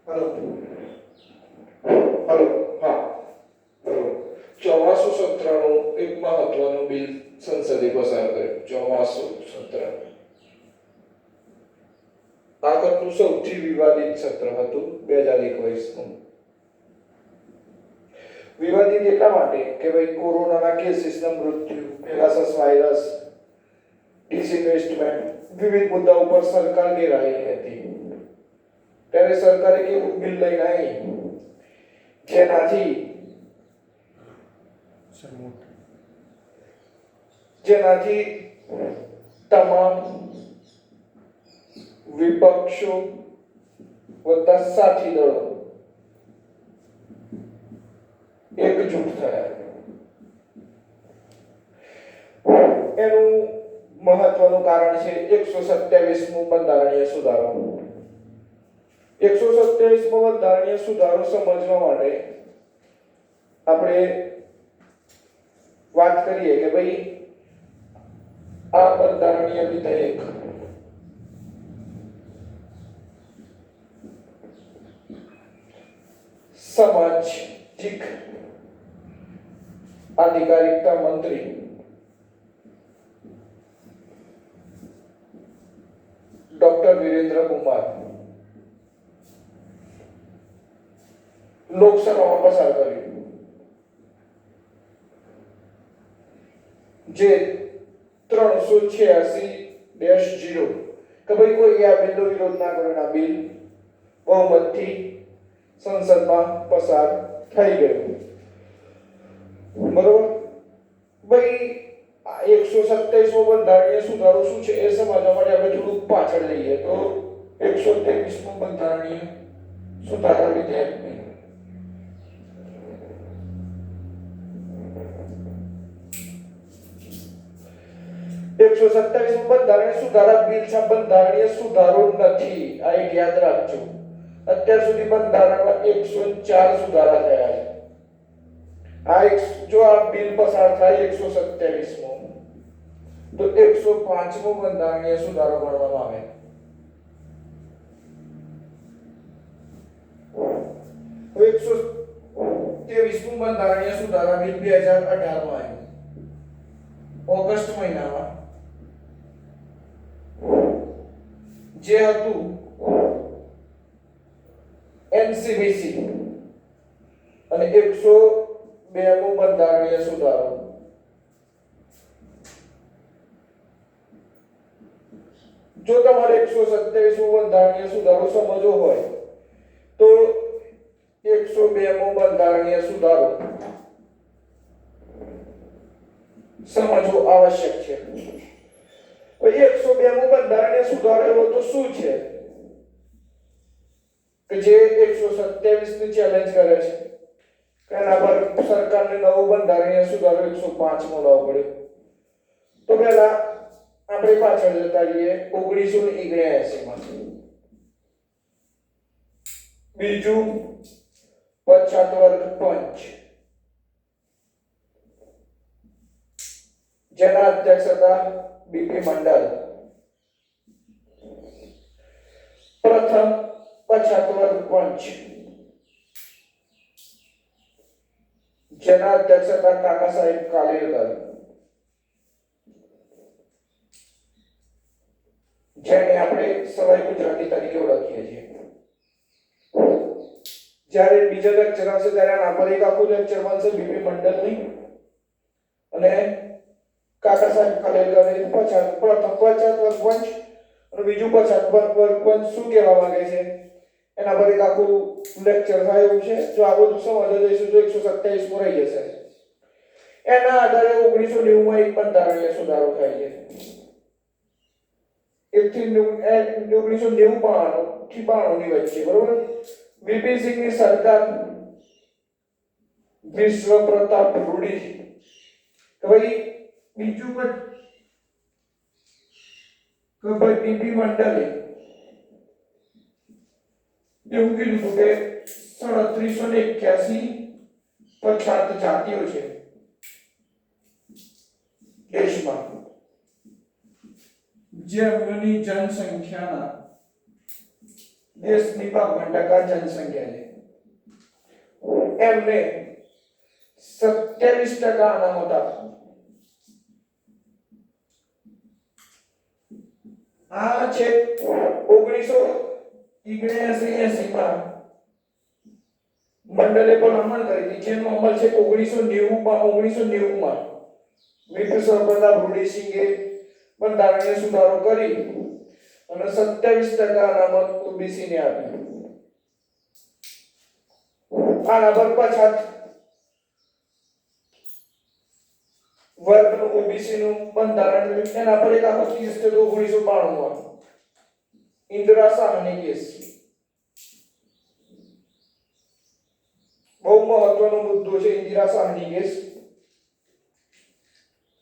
Hello hello હા ચોમાસુ સત્રનું એક મહત્વનું બિલ સંસદે પસાર કર્યું. ચોમાસુ સત્ર આ વખતનું સૌથી વિવાદિત સત્ર હતું 2021નું. વિવાદિત એટલા માટે કે ભાઈ કોરોનાના કેસીસના મૃત્યુ, પેગાસસ વાયરસ, ડિસઇન્વેસ્ટમેન્ટ, વિવિધ મુદ્દાઓ પર સરકાર ઘેરાયેલી હતી. ત્યારે સરકારે કેવું બિલ લઈને આવી જેનાથી તમામ વિપક્ષો વત્તા સાથી દળો એકજૂટ થયા. એનું મહત્વનું કારણ છે 127મો બંધારણીય સુધારો. 127મો બંધારણીય સુધારો સમજવા માટે આપણે વાત કરીએ કે ભાઈ આ બંધારણીય વિધેયક સામાજિક આધિકારિકતા મંત્રી ડોક્ટર વીરેન્દ્ર કુમાર લોકસભામાં પસાર કર્યું, જે 386-0 કે ભાઈ કોઈ આ બિલનો વિરોધ ના કરે, આ બિલ બહુમતથી સંસદમાં પસાર થઈ ગયું. બરોબર. ભાઈ 127મો બંધારણીય સુધારો શું છે એ સમજવા માટે આપણે થોડું પાછળ જઈએ તો 123મો બંધારણીય સુધારા વિધેયક 127મો બંધારણીય સુધારા બિલ છે. બંધારણીય સુધારો નથી, આ એક યાદ રાખજો. અત્યાર સુધી બંધારણમાં 104 સુધારા થયા છે. જો આ બિલ પસાર થાય 127મો તો 105મો બંધારણીય સુધારો ગણવામાં આવે. તો 123મો બંધારણીય સુધારા બિલ 2018 માં આવ્યું ઓગસ્ટ મહિનામાં, જે હતું એનસીબીસી અને 102મો બંધારણીય સુધારો. જો તમારે 127મો બંધારણીય સુધારો સમજવો હોય તો 102મો બંધારણીય સુધારો સમજવો આવશ્યક છે. 102મો બંધારણીય સુધારો એવો તો શું છે કે જે 127ની ચેલેન્જ કરે છે? એના પર સરકારને નવો બંધારણીય સુધારો 105મો લાવવો પડ્યો. તો પહેલા આપણે પાછળ જતા રહીએ 1979માં. બીજું પછાત વર્ગ પંચ, જેના અધ્યક્ષ હતા બીપી મંડલ. પ્રથમ પછાત વર્ગ પંચ, જેના અધ્યક્ષ હતા કાકા સાહેબ કાલેલકર, જેને આપણે સવાઈ ગુજરાતી તરીકે ઓળખીએ છીએ. જ્યારે બીજા લેક્ચર આવશે ત્યારે આના પર એક આખું લેક્ચર બનશે બીપી મંડલની અને કાકા સાહેબ કાલેલકર. પ્રથમ પછાત વર્ગ પંચ અને બીજું પછાત વર્ગ પંચ શું કહેવા માંગે છે એના પર એક આખું લેક્ચર થાય એવું છે. જો આ બધું સમજવા જઈશું તો 127મો રહી જશે. એના આધારે 1990માં એક બંધારણીય સુધારો થાય છે. 1990 થી 92 ની વચ્ચે, બરોબર. વીપી સિંહની સરકાર વિશ્વ પ્રતાપ રૂડી કે ભાઈ બીજું કે ભાઈ બીપી મંડલે એવું કીધું કે 3781 પછાત જાતિઓ છે દેશમાં, જેમની જનસંખ્યાના દેશની 52% જનસંખ્યા છે એમને 27% અનામત આપી. આ છે 1979-80 માં મંડળે પણ અમલ કરી હતી, જેનો અમલ છે 1990 માં વીપી સરદાર ભુડીસિંગે બંધારણીય સુધારો કરી અને 27% અનામત ઓબીસી ને આપી. આના પર પછાત વર્ગ ઓબીસી નું બંધારણ એના પર એક આખો કેસ છે 1992 માં ઇન્દિરા સાહની કેસ. બહુ મહત્વનો મુદ્દો છે ઇન્દિરા સાહની કેસ,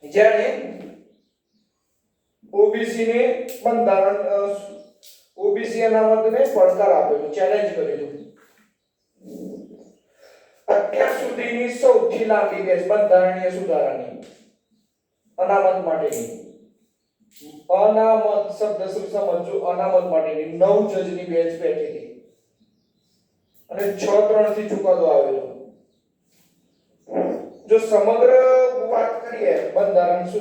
જેણે ઓબીસી ને બંધારણ ઓબીસી અનામતને પડકાર આપ્યો, ચેલેન્જ કર્યો. અત્યાર સુધીની સૌથી લાંબી બેચ બંધારણીય સુધારાની અનામત માટેની. અનામત શબ્દ સમજો, અનામત માટેની 9 જજની બેચ બેઠી હતી અને 6-3 થી ચુકાદો આવેલો. જો સમગ્ર વાત કરીએ બંધારણ તો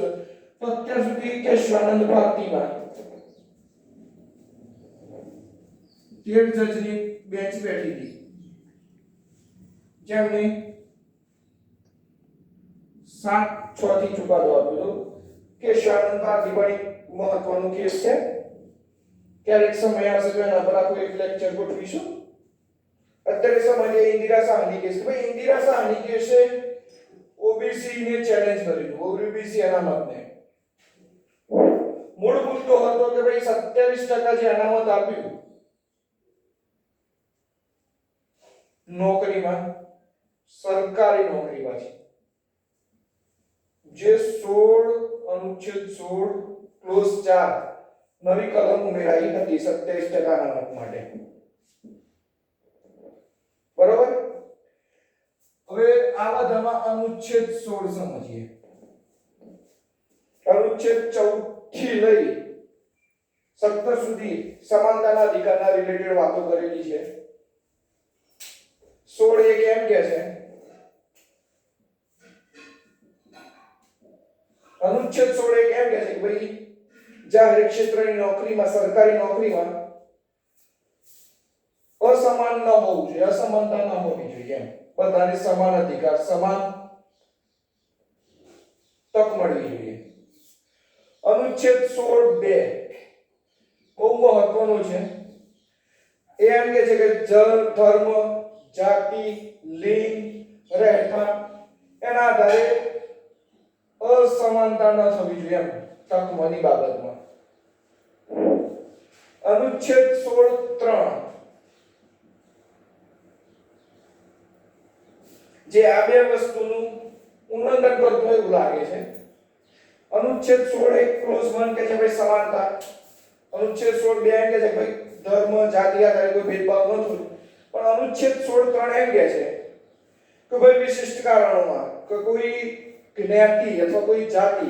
અત્યાર સુધી કેશવાનંદ ભારતીમાં 13 જજની બેચ બેઠી હતી, જેમને 7-6 થી ચુકાદો આપ્યો. કેશવાનંદ ભારતી પણ મહત્વનો કેસ છે. ક્યારેક સમય આવશે તો એના પર આખું એક લેક્ચર ગોઠવીશું. અત્યારે સમજીએ ઇન્દિરા સાહની કેસ. ભાઈ ઇન્દિરા સાહની કેસે ઓબીસી ને ચેલેન્જ કર્યું, ઓબીસી અનામતને. મૂળ મુદ્દો હતો કે ભાઈ 27% જે અનામત આપ્યું નોકરીમાં, સરકારી નોકરીમાં છે, જે 16 અનુચ્છેદ 16 ક્લોઝ 4 નવી કલમ ઉમેરાઈ હતી 27% અનામત માટે. બરોબર. હવે આ બધામાં અનુચ્છેદ 16 સમજીએ. અનુચ્છેદ 14 થી લઈ 17 સુધી સમાનતાના અધિકારના રિલેટેડ વાતો કરેલી છે. 16 એ કેમ કહે છે? અનુચ્છેદ 16 એ કેમ કહે છે કે ભાઈ જાહેર ક્ષેત્રની નોકરીમાં, સરકારી નોકરીમાં અસમાન ન હોવું જોઈએ, અસમાનતા ન હોવી જોઈએ એમ. બધાને સમાન અધિકાર, સમાન તક મળવી જોઈએ. અનુચ્છેદ 16(2) બહુ મહત્વનું છે. એ એમ કહે છે કે ધર્મ, જાતિ, લિંગ, રહેઠાણ એના આધારે અસમાનતા ન થવી જોઈએ એમ તકની બાબતમાં. અનુચ્છેદ 16(3) જે આ બે વસ્તુનું ઉલ્લંઘન કરતું એવું લાગે છે. અનુચ્છેદ 16 એક ક્લોઝ 1 કે છે ભાઈ સમાનતા. અનુચ્છેદ 16(2) એમ કે છે ભાઈ ધર્મ, જાતિ આધારે કોઈ ભેદભાવ ન થવો. પણ અનુચ્છેદ 16(3) એમ કહે છે કે ભાઈ વિશિષ્ટ કારણોમાં કે કોઈ જ્ઞાતિ અથવા કોઈ જાતિ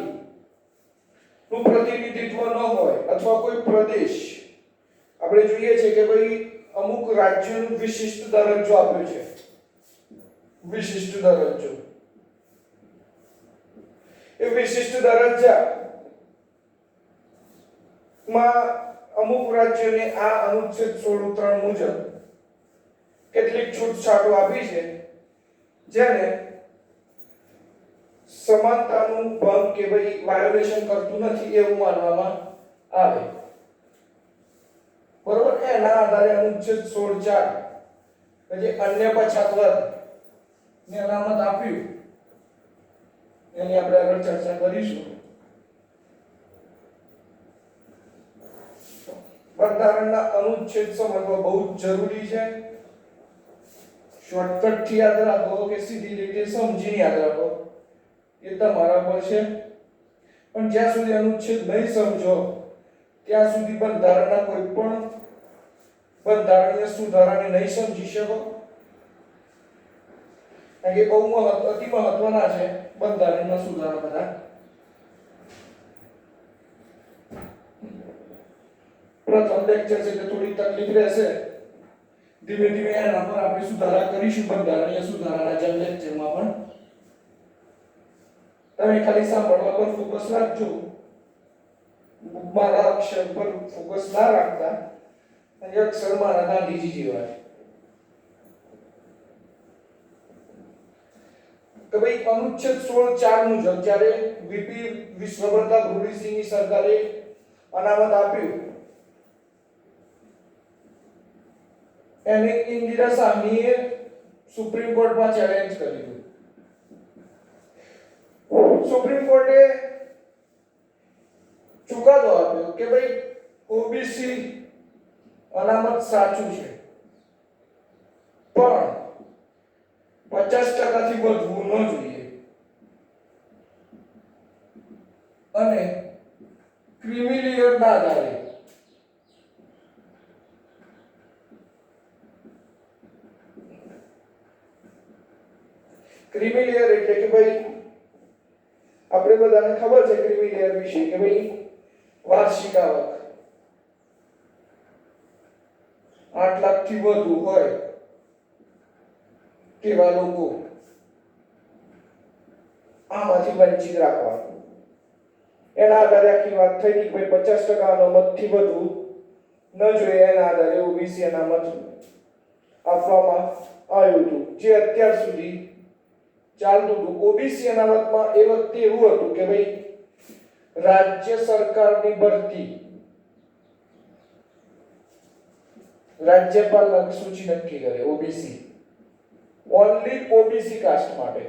નું પ્રતિનિધિત્વ ન હોય અથવા કોઈ પ્રદેશ, આપણે જોઈએ છે કે ભાઈ અમુક રાજ્યોનું વિશિષ્ટ દરજ્જો આપ્યો છે, વિશિષ્ટ દરજ્જો. એ વિશિષ્ટ દરજ્જા માં અમુક રાજ્યોને આ અનુચ્છેદ 16(3) મુજબ કેટલીક છૂટછાટો આપી છે, જેને સમાનતાનું ભંગ કે ભાઈ વાયોલેશન કરતું નથી એવું માનવામાં આવે. બરોબર. એના આધારે અનુચ્છેદ 16(4) જે અન્ય પછાત વર્ગ ને અનામત આપ્યું એની આપણે આગળ ચર્ચા કરીશું. બંધારણના અનુચ્છેદ સમજવા બહુ જ જરૂરી છે. શોર્ટકટ થી યાદ રાખો કે સીધી રીતે સમજીને યાદ રાખો એ તમારા પર છે. પણ જ્યાં સુધી અનુચ્છેદ નહીં સમજો ત્યાં સુધી બંધારણના કોઈ પણ બંધારણીય સુધારાને નહીં સમજી શકો. કારણ કે બહુ અતિ મહત્વના છે બંધારણના સુધારા બધા. પ્રથમ લેક્ચર છે એટલે થોડી તકલીફ રહેશે. ધીમે ધીમે એના પર આપણે સુધારા કરીશું બંધારણીય સુધારાના જન લેક્ચરમાં પણ તમે ખાલી સાંભળવા પર ફોકસ રાખજો, મારા અક્ષર પર ફોકસ ના રાખતા. અને અક્ષર મારા ગાંધીજી જેવા છે કે ભાઈ અનુચ્છેદ 16(4) મુજબ જ્યારે વીપી વિશ્વપ્રતાપ રૂડીસિંહની સરકારે અનામત આપ્યું એને ઇન્દિરા સાહનીએ સુપ્રીમ કોર્ટમાં ચેલેન્જ કર્યું. સુપ્રીમ કોર્ટે ચુકાદો આપ્યો કે ભાઈ ઓબીસી અનામત સાચું છે પણ 50% થી વધવું ન જોઈએ અને ક્રિમિલિયરના આધારે ક્રિમિલિયર એટલે કે ભાઈ આપણે બધાને ખબર છે ક્રિમિલિયર વિશે કે ભાઈ વાર્ષિક આવક 8 લાખથી વધુ હોય તેવા લોકો આમાંથી વંચિત રાખવા. એના આધારે આખી વાત થઈ કે ભાઈ 50% અનામતથી વધુ ન જોઈએ. એના આધારે ઓબીસી અનામત આપવામાં આવ્યું હતું જે અત્યાર સુધી ચાલતું હતું. ઓબીસી અનામતમાં એ વખતે એવું હતું કે ભાઈ રાજ્ય સરકારની ભરતી રાજ્યપાલ સૂચિ નક્કી કરે. ઓબીસી ઓનલી ઓબીસી કાસ્ટ માટે,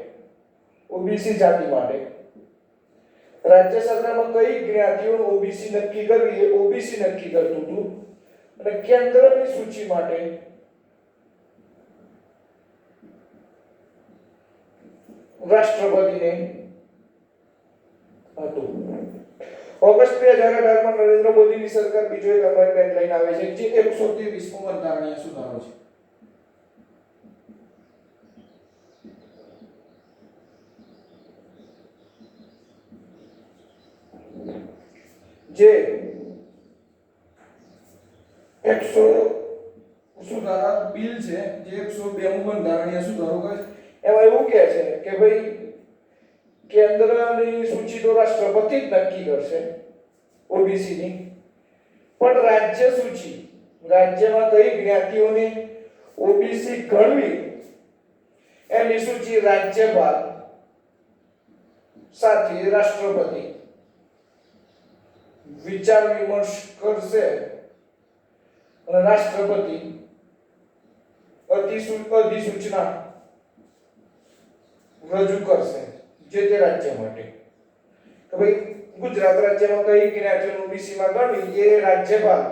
ઓબીસી જાતિ માટે રાજ્ય સરકારમાં કઈ જ્ઞાતિઓ ઓબીસી નક્કી કરવી એ ઓબીસી નક્કી કરતું હતું. અને કેન્દ્રની સૂચિ માટે રાષ્ટ્રપતિને હતું. ઓગસ્ટ 2018 માં નરેન્દ્ર મોદીની સરકાર બીજો એક અમેન્ડમેન્ટ લઈને આવે છે જે 123મો બંધારણીય સુધારો છે. જે 100 સુધારા બિલ છે જે 102મો બંધારણીય સુધારો કહે છે. એમાં એવું કહે છે કે ભાઈ કેન્દ્રની સૂચિ તો રાષ્ટ્રપતિ જ નક્કી કરશે ઓબીસી ની, પણ રાજ્ય સૂચિ રાજ્યમાં કઈ જ્ઞાતિઓને ઓબીસી ગણવી એની સૂચિ રાજ્યપાલ સાથે રાષ્ટ્રપતિ વિચાર વિમર્શ કરશે અને રાષ્ટ્રપતિ અધિસૂચના રજૂ કરશે જે તે રાજ્ય માટે કે ભાઈ ગુજરાત રાજ્યમાં કઈ જ્ઞાતિઓ ઓબીસી માં ગણવી એ રાજ્યપાલ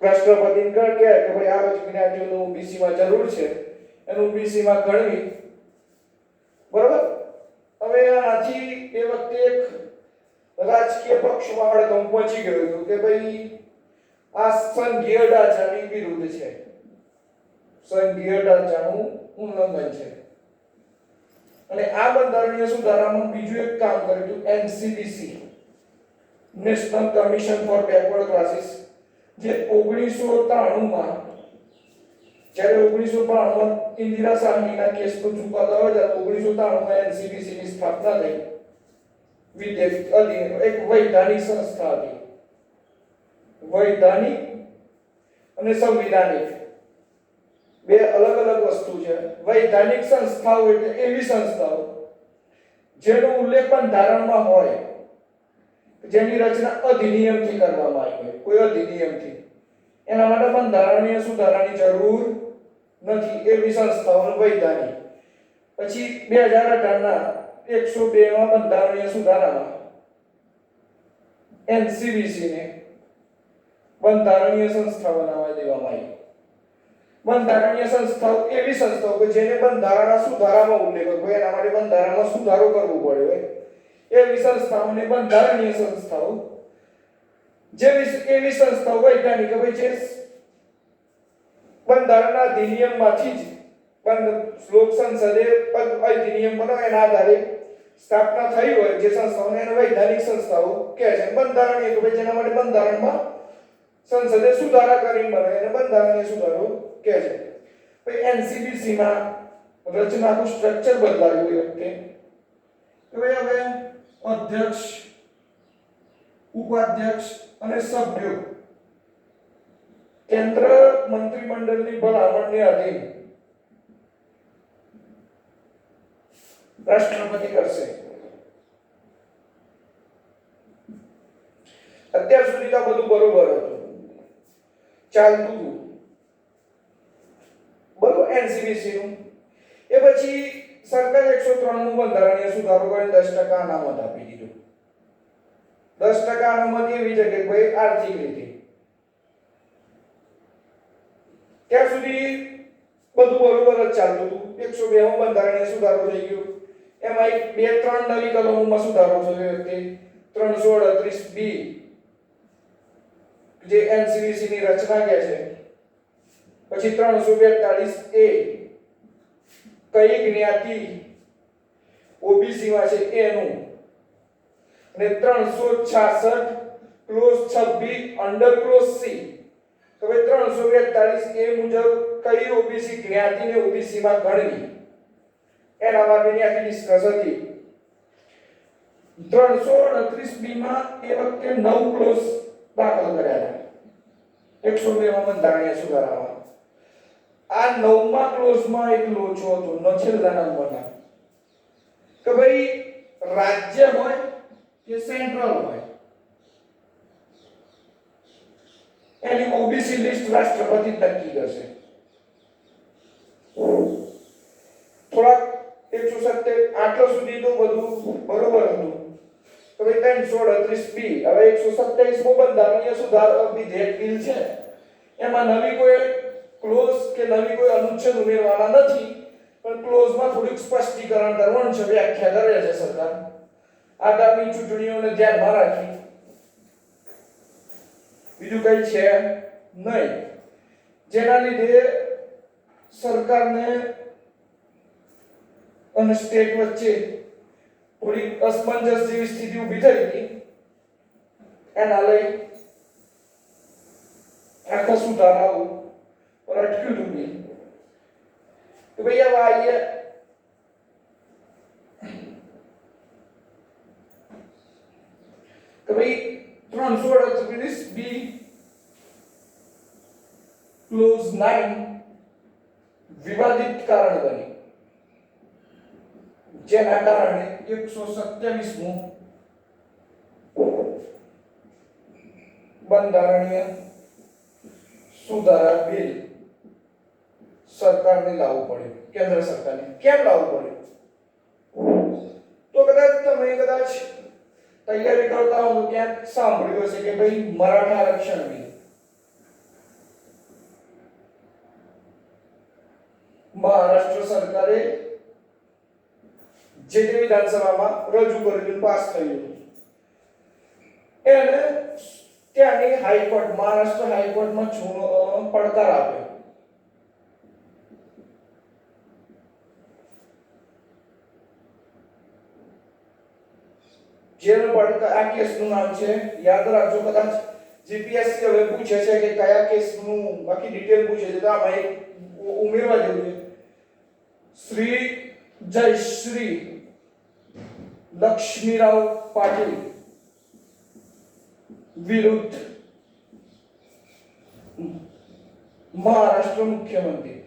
રાષ્ટ્રપતિને કહે કે ભાઈ આ જ્ઞાતિઓનું ઓબીસી માં જરૂર છે એનું ઓબીસી માં ગણવી. બરોબર. હવે આથી એ વખતે એક રાજકીય પક્ષમાં હડકંપ પહોંચી ગયો હતો કે ભાઈ આ સંઘીય ઢાંચાની વિરુદ્ધ છે, સંઘીય ઢાંચાનું ઉલ્લંઘન છે. અને આ બંધારણીય સુધારામાં બીજું એક કામ કર્યું હતું NCBC national commission for backward classes જે 1993 માં જ્યારે 1992 માં ઇન્દિરા સાહનીના કેસનો ચુકાદો આવ્યો ત્યારે 1993 માં એનસીબીસી ની સ્થાપના થઈ. વિદ્યાર્થી એક વૈધાનિક સંસ્થા હતી. વૈધાનિક અને સંવિધાનિક બે અલગ અલગ વસ્તુ છે. વૈધાનિક સંસ્થાઓ એટલે એવી સંસ્થાઓ જેનો ઉલ્લેખ બંધારણમાં હોય, જેની રચના અધિનિયમથી કરવામાં આવી હોય, કોઈ અધિનિયમથી. એના માટે બંધારણીય સુધારાની જરૂર નથી. એવી સંસ્થાઓનો વૈધાનિક. પછી 2018 ના 102 માં બંધારણીય સુધારામાં એનસીબીસી ને બંધારણીય સંસ્થા બનાવવા દેવામાં આવી. બંધારણીય સંસ્થાઓ એવી સંસ્થાઓ કે જેને બંધારણના સુધારામાં ઉલ્લેખ હોય, એના માટે બંધારણમાં સુધારો કરવો પડ્યો હોય એવી સંસ્થાઓને બંધારણીય સંસ્થાઓ. એવી સંસ્થાઓ વૈધાનિક હોય જે બંધારણના અધિનિયમમાંથી જ લોક સંસદે અધિનિયમ બનાવ્યો એના આધારે સ્થાપના થઈ હોય જે સંસ્થાઓને એને વૈધાનિક સંસ્થાઓ કહે છે. બંધારણીય કે જેના માટે બંધારણમાં સંસદે સુધારા કરીને બનાવે એને બંધારણીય સુધારો કહે છે. પછી એનસીબીસી માં રચનાનું સ્ટ્રક્ચર બદલાયું એ વખતે. હવે અધ્યક્ષ, ઉપાધ્યક્ષ અને સભ્યો કેન્દ્ર મંત્રીમંડળની ભલામણની આધીન રાષ્ટ્રપતિ કરશે. અત્યાર સુધી તો બધું બરોબર હતું, ચાલતું હતું બરોબર એનસીબીસી નું. એ પછી સરકારે 103 નું બંધારણીય સુધારો કરીને 10% અનામત આપી દીધું. 10% અનામત એવી છે કે ભાઈ આર્થિક રીતે ત્યાં સુધી બધું બરોબર જ ચાલતું હતું. 102 માં બંધારણીય સુધારો થઈ ગયો. એમાં એક બે ત્રણ નવી કલમોમાં સુધારો થયો તે 338 બી જે એનસીબીસી ની રચના કહે છે. પછી 342 એ કઈ જ્ઞાતિ ઓબીસી માં છે એનું, અને 366 ક્લોઝ 26 અંડર ક્લોઝ સી. હવે 342 એ મુજબ કઈ ઓબીસી જ્ઞાતિને ઓબીસી માં ગણવી એના માટેની આખી ડિસ્કસ હતી. 338 બી માં એ વખતે 9 ક્લોઝ દાખલ કર્યા હતા 102 માં બંધારણીય સુધારામાં. આ 9મા ક્લોઝમાં એક લોચો હતો છેલ્લા નંબરના કે ભાઈ રાજ્ય હોય કે સેન્ટ્રલ હોય એની ઓબીસી લિસ્ટ રાષ્ટ્રપતિ નક્કી કરશે. થોડાક 170 આટલો સુધી તો બધું બરોબર હતું. તો ભાઈ 338 બી હવે 127 મો બંધારણીય સુધારો વિધેયક બિલ છે. એમાં નવી કોઈ ક્લોઝ કે નવી કોઈ અનુચ્છેદ ઉમેરવાના નથી, પણ ક્લોઝમાં થોડીક સ્પષ્ટીકરણ કરવાનું છે, વ્યાખ્યા કરે છે સરકાર આગામી ચૂંટણીઓને ધ્યાનમાં રાખી. બીજું કઈ છે નહીં, જેના લીધે સરકારને અને સ્ટેટ વચ્ચે થોડી અસમંજસ જેવી સ્થિતિ ઊભી થઈ હતી. એના લઈ આખા સુધારાઓ પર અટક્યું હતું નહીં. તો ભાઈ હવે આઈએ તો ભાઈ 338 બી ક્લોઝ 9 વિવાદિત કારણ બની, જેના કારણે 127મું બંધારણીય સુધારા બિલ સરકારને લાવવું પડ્યું, કેન્દ્ર સરકારને. કેમ લાવવું પડ્યું? તો કદાચ તૈયારી કરતા હો તો ક્યાંક સાંભળ્યું હશે કે ભાઈ મરાઠા આરક્ષણ બિલ. મહારાષ્ટ્ર સરકારે જે તે વિધાનસભામાં રજૂ કરેલું પાસ થયું. એને ત્યાંની હાઈકોર્ટ મહારાષ્ટ્ર હાઈકોર્ટમાં પડકાર આપ્યો. જેનો પડકાર આ કેસનું નામ છે, યાદ રાખજો, કદાચ જીપીએસસી હવે પૂછે છે કે કયા કેસનું બાકી ડિટેલ પૂછે છે તો આમાં એક ઉમેરવા જેવું છે. શ્રી જયશ્રી લક્ષ્મીરાવ પાટીલ વિરુદ્ધ મહારાષ્ટ્ર મુખ્યમંત્રી.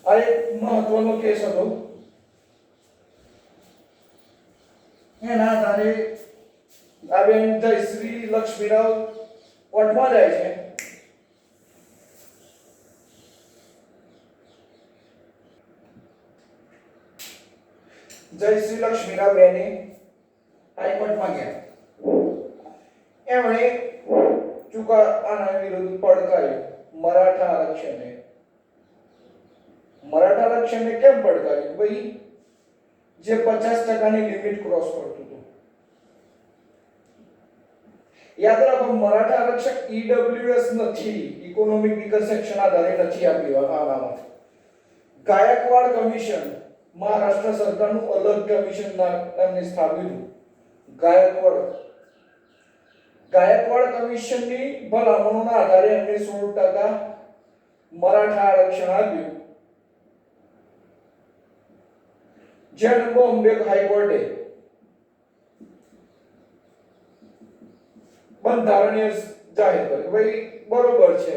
આ એક મહત્વનો કેસ હતો. એના આધારે આ બેન જયશ્રી લક્ષ્મીરાવ કોર્ટમાં જાય છે. જયશ્રી લક્ષ્મીરાવ બેને હાઈકોર્ટમાં ગયા. એમણે આના વિરુદ્ધ પડકાર્યું મરાઠા આરક્ષણને. મરાઠા આરક્ષણને કેમ પડકાર્યું? ભાઈ જે 50%ની લિમિટ ક્રોસ કરતું હતું. યાદ રાખો, મરાઠા આરક્ષણ ઈડબ્લ્યુએસ નથી, ઇકોનોમિક વીકર સેક્શન આધારે નથી આપ્યું. આનામાં ગાયકવાડ કમિશન, મહારાષ્ટ્ર સરકારનું અલગ કમિશન એમને સ્થાપ્યું. ગાયકવાડ ગાયકવાડ કમિશનની ભલામણોના આધારે એમને 16% મરાઠા આરક્ષણ આપ્યું, જ્યાં બોમ્બે હાઈકોર્ટે બંધારણીય જાહેર કર્યું ભાઈ બરોબર છે,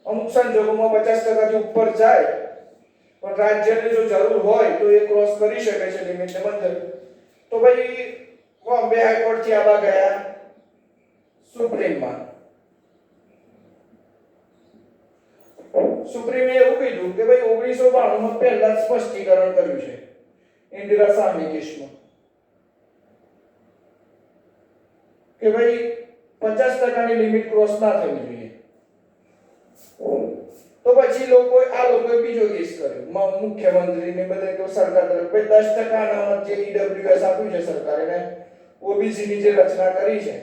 અમુક સંજોગોમાં 50% થી ઉપર જાય પણ રાજ્યને જો જરૂર હોય તો એ ક્રોસ કરી શકે છે લિમિટને મંજૂર. તો ભાઈ બોમ્બે હાઈકોર્ટ થી આવા ગયા સુપ્રીમમાં. સુપ્રીમે એવું કીધું કે ભાઈ 1992 માં પહેલા જ સ્પષ્ટીકરણ કર્યું છે ઇન્દિરા સાહની કેસમાં કે ભાઈ 50% ની લિમિટ ક્રોસ ના થવી જોઈએ. તો પછી લોકોએ બીજો કેસ કર્યો મુખ્યમંત્રીને બધે કે સરકાર તરફ ભાઈ 10% અનામત જે ઈડબ્લ્યુએસ આપ્યું છે સરકારે ઓબીસી ની જે રચના કરી છે,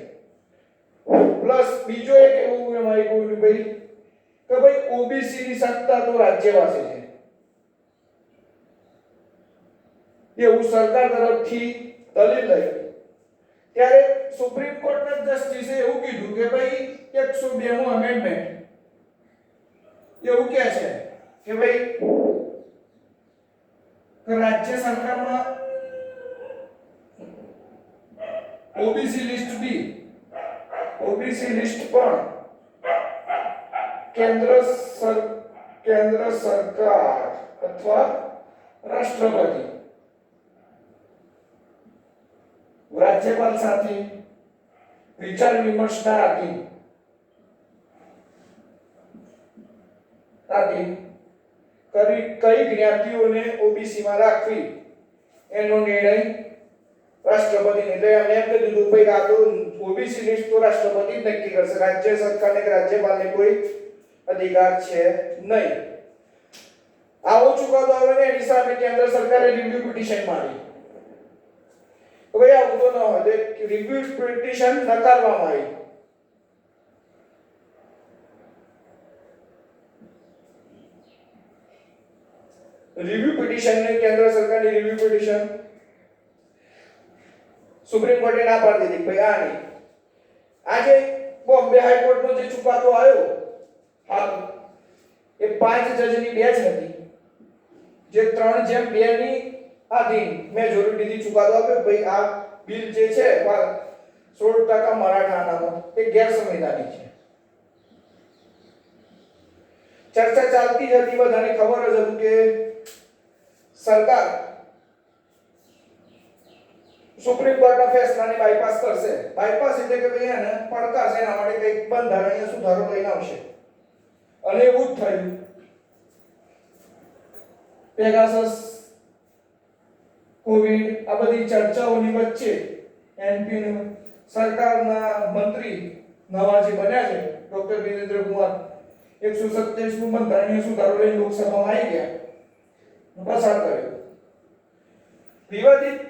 પ્લસ બીજો એક એવું એમાં કહ્યું ભાઈ કે ભાઈ ઓબીસી ની સત્તા તો રાજ્ય પાસે છે, એવું સરકાર તરફથી દલીલ લઈ. ત્યારે સુપ્રીમ કોર્ટના જસ્ટિસે એવું કીધું કે ભાઈ 102 મો અમેન્ડમેન્ટ એવું કહે છે કે ભાઈ રાજ્ય સરકારમાં ઓબીસી લિસ્ટ બી ઓબીસી લિસ્ટ પણ કેન્દ્ર સરકાર અથવા રાષ્ટ્રપતિ રાજ્યપાલ સાથે વિચાર વિમર્શના આધીન કરી કઈ જ્ઞાતિઓને ઓબીસી માં રાખવી એનો નિર્ણય રાષ્ટ્રપતિને. એટલે એમને એમ કીધું ભાઈ આ તો ઓબીસી લિસ્ટ તો રાષ્ટ્રપતિ જ નક્કી કરશે, રાજ્ય સરકારને કે રાજ્યપાલને કોઈ અધિકાર છે નહીં. આવો ચુકાદો આવે ને એની સામે કેન્દ્ર સરકારે રિવ્યુ પિટિશન માંડી. તો ભાઈ આવું તો ન હોય, રિવ્યુ પિટિશન નકારવામાં આવી. રિવ્યુ પિટિશન ને કેન્દ્ર સરકારની રિવ્યુ પિટિશન સુપ્રીમ કોર્ટે ના પાડી દીધી ભાઈ આ નહીં. આજે બોમ્બે હાઈકોર્ટનો જે ચુકાદો આવ્યો હાલ એ 5 જજની બેન્ચ હતી, જે 3/2 ની આધીન મેજોરિટીથી ચુકાદો આપ્યો ભાઈ આ બિલ જે છે 16% મરાઠા અનામત એ ગેરસંવિધાનિક છે. ચર્ચા ચાલતી જ હતી, બધાને ખબર જ હતું કે સરકાર સુપ્રીમ કોર્ટના ફેસલાને બાયપાસ કરશે. બાયપાસ એટલે કે ભાઈ એને પડકારશે, એના માટે કંઈક બંધારણીય સુધારો લઈને આવશે. અને એવું જ થયું. પેગાસસ, કોવિડ, આ બધી ચર્ચાઓની વચ્ચે એનપી સરકારના મંત્રી નવા જે બન્યા છે ડોક્ટર વિરેન્દ્ર કુમાર 127 નું બંધારણીય સુધારો લઈને લોકસભામાં આવી ગયા, પસાર કર્યો. વિવાદિત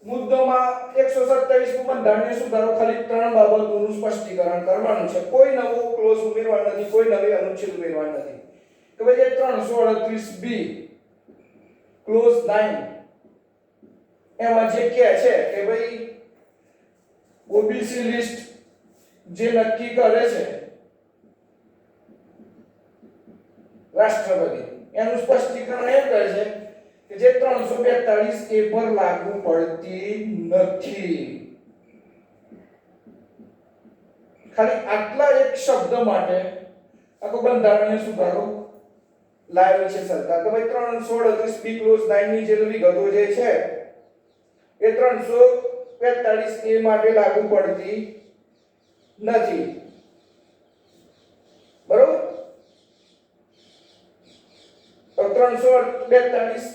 મુદ્દામાં 127 નું બંધારણીય સુધારો ખાલી 3 બાબતોનું સ્પષ્ટીકરણ કરવાનું છે. કોઈ નવો ક્લોઝ ઉમેરવાનો નથી, કોઈ નવી અનુચ્છેદ ઉમેરવાનો નથી. કે ભાઈ જે 338 બી ક્લોઝ 9 એમાં જે કહે છે કે ભાઈ ઓબીસી લિસ્ટ જે નક્કી કરે છે રાષ્ટ્રપતિ, એનું સ્પષ્ટીકરણ એમ કરે છે કે જે 342 એ પર લાગુ પડતી નથી. ખાલી આટલા એક શબ્દ માટે આખો બંધારણીય સુધારો લાવ્યો છે સરકાર કે ભાઈ 338 બી ક્લોઝ 9 ની જે વિગતો જે છે એ 342 એ માટે લાગુ પડતી નથી. બરોબર? તો 342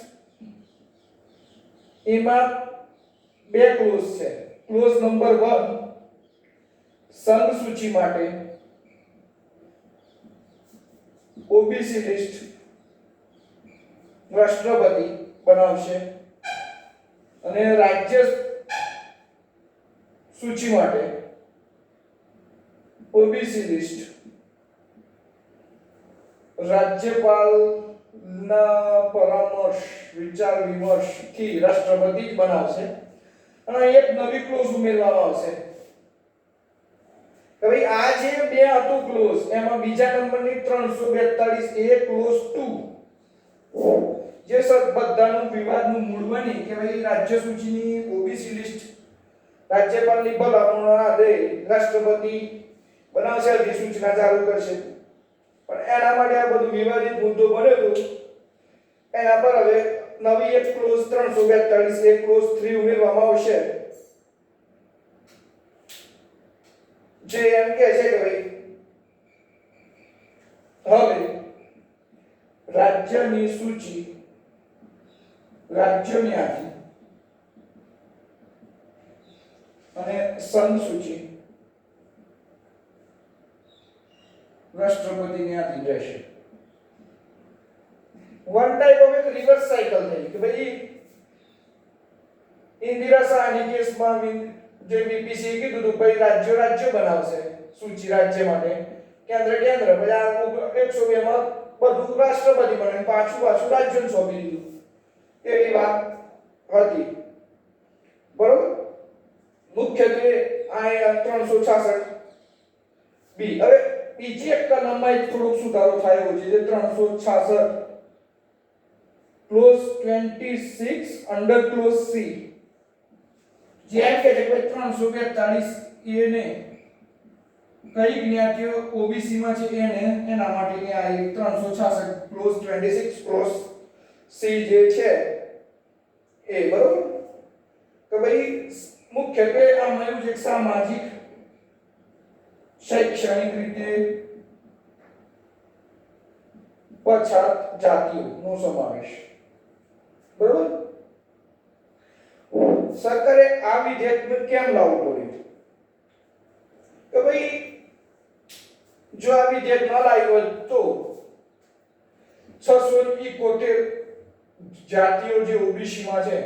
એમાં બે ક્લોઝ છે. ક્લોઝ નંબર 1 સંઘ સૂચિ માટે ઓબીસી લિસ્ટ રાષ્ટ્રપતિ બનાવશે અને રાજ્ય સૂચિ માટે ઓબીસી લિસ્ટ રાજ્યપાલના પરામર્શ વિચાર વિમર્શ થી રાષ્ટ્રપતિ જ બનાવશે અને એક નવી ક્લોઝ ઉમેરવામાં આવશે કે ભાઈ આ જે બે હતું ક્લોઝ એમાં બીજા નંબરની 342 એ ક્લોઝ 2 જે બધાનું વિવાદનું મૂળ બની કે ભાઈ રાજ્ય સૂચિની ઓબીસી લિસ્ટ રાજ્યપાલની ભલામણના આધારે રાષ્ટ્રપતિ બનાવશે અધિસૂચના ચાલુ કરશે પણ એના માટે આ બધું વિવાદિત મુદ્દો બન્યો હતો એના પર હવે નવી એક ક્લોઝ 342 એક ક્લોઝ 3 ઉમેરવામાં આવશે જે એમ કહે છે કે ભાઈ હવે રાજ્યની સૂચિ રાજ્યોની આખી અને સંઘ સૂચિ રાષ્ટ્રપતિની આધીન રહેશે વન ટાઈપ ઓફ એક રિવર્સ સાયકલ થઈ કે ભાઈ ઇન્દિરા શાહની કેસમાં જે બીપીસી કીધું હતું ભાઈ રાજ્ય બનાવશે સૂચિ રાજ્ય માટે કેન્દ્ર પછી આ 102 માં બધું રાષ્ટ્રપતિ બને પાછું રાજ્યોને સોંપી દીધું એવી વાત હતી બરોબર મુખ્યત્વે આ 366 બી હવે બીજી એક કલમમાં થોડોક સુધારો થયો છે જે 366 ક્લોઝ 26 અંડર ક્લોઝ સી જેમ કે છે 342 એ ને કઈ જ્ઞાતિઓ ઓબીસી માં છે એને એના માટેની આ 366 ક્લોઝ 26 ક્લોઝ સી જે છે એ બરોબર કે ભાઈ મુખ્યત્વે આમાં એવું છે સામાજિક શૈક્ષણિક રીતે પછાત જાતિઓનો સમાવેશ બરોબર સરકારે આ વિધેયક કેમ લાવવું પડ્યું કે ભાઈ જો આ વિધેયક ન લાવ્યું તો 671 જાતિઓ જે ઓબીસી માં છે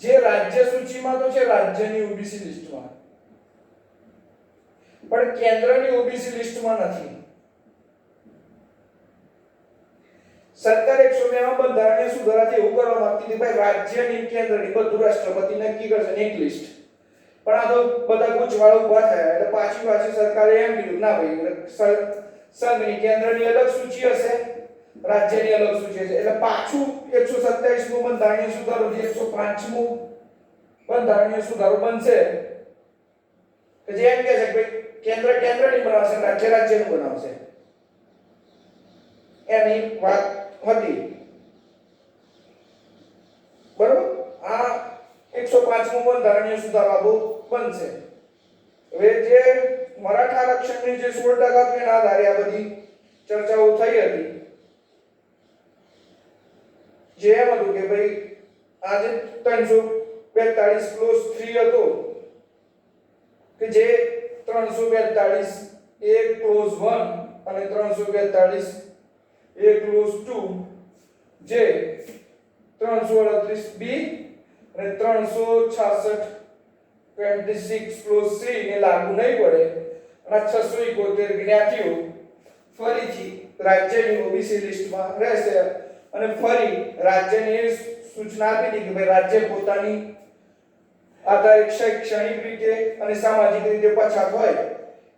જે રાજ્ય સૂચિમાં તો છે રાજ્યની ઓબીસી લિસ્ટમાં પણ કેન્દ્રની ઓબીસી લિસ્ટમાં નથી સરકાર 192 બંધારણીય સુધારાથી એવું કરવા માંગતી હતી ભાઈ રાજ્યની કેન્દ્રની બધું રાષ્ટ્રપતિ નક્કી કરશે એક લિસ્ટ પણ આ તો બધા ગૂંચવાળો ઉભા થયા એટલે પાછી સરકારે એમ કીધું ના ભાઈ સંઘની કેન્દ્રની અલગ સૂચિ હશે રાજ્યની અલગ સૂચિ છે એટલે પાછું 127મો બંધારણીય સુધારો થી 105મો બંધારણીય સુધારો બનશે કે જે એમ કહે છે કે કેન્દ્રની બનાવશે રાજ્યનું બનાવશે એની વાત હતી બરોબર આ 105મો બંધારણીય સુધારો બનશે હવે જે મરાઠા આરક્ષણની જે 16% એના આધારે આ બધી ચર્ચાઓ થઈ હતી જે એમ હતું કે ભાઈ આ જે 342 ક્લોઝ 3 હતો કે જે 342 એ ક્લોઝ 1 અને 342 એ ક્લોઝ 2 જે 338 બી અને 366 26 ક્લોઝ 3 ને લાગુ નહીં પડે અને 671 જ્ઞાતિઓ ફરીથી રાજ્યની ઓબીસી લિસ્ટમાં રહેશે અને ફરી રાજ્યની સૂચના આપી હતી કે ભાઈ રાજ્ય પોતાની આધારિત શૈક્ષણિક રીતે અને સામાજિક રીતે પછાત હોય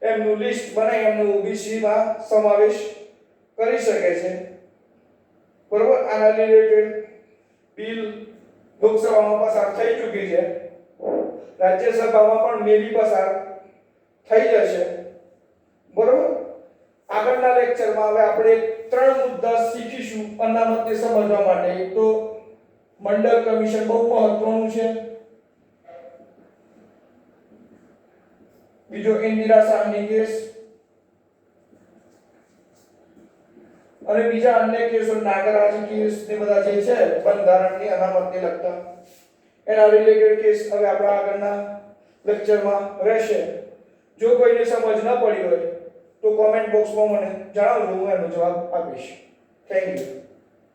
એમનું લિસ્ટ બનાવી એમનું ઓબીસી માં સમાવેશ કરી શકે છે બરોબર આના રિલેટેડ બિલ લોકસભામાં પસાર થઈ ચૂકી છે રાજ્યસભામાં પણ મેલી પસાર થઈ જશે બરોબર આગળના લેક્ચરમાં હવે આપણે 3 મુદ્દા શીખીશું અનામતને સમજવા માટે તો મંડળ કમિશન બહુ મહત્વનું છે બીજો ઇન્દિરા શાહની કેસ અને બીજા અન્ય કેસો નાગરાજ કેસ ને બધા જે છે બંધારણની અનામતને લગતા એના રિલેટેડ કેસ હવે આપણા આગળના લેક્ચરમાં રહેશે જો કોઈને સમજ ન પડી હોય તો કોમેન્ટ બોક્સમાં મને જણાવજો હું એનો જવાબ આપીશ થેન્ક યુ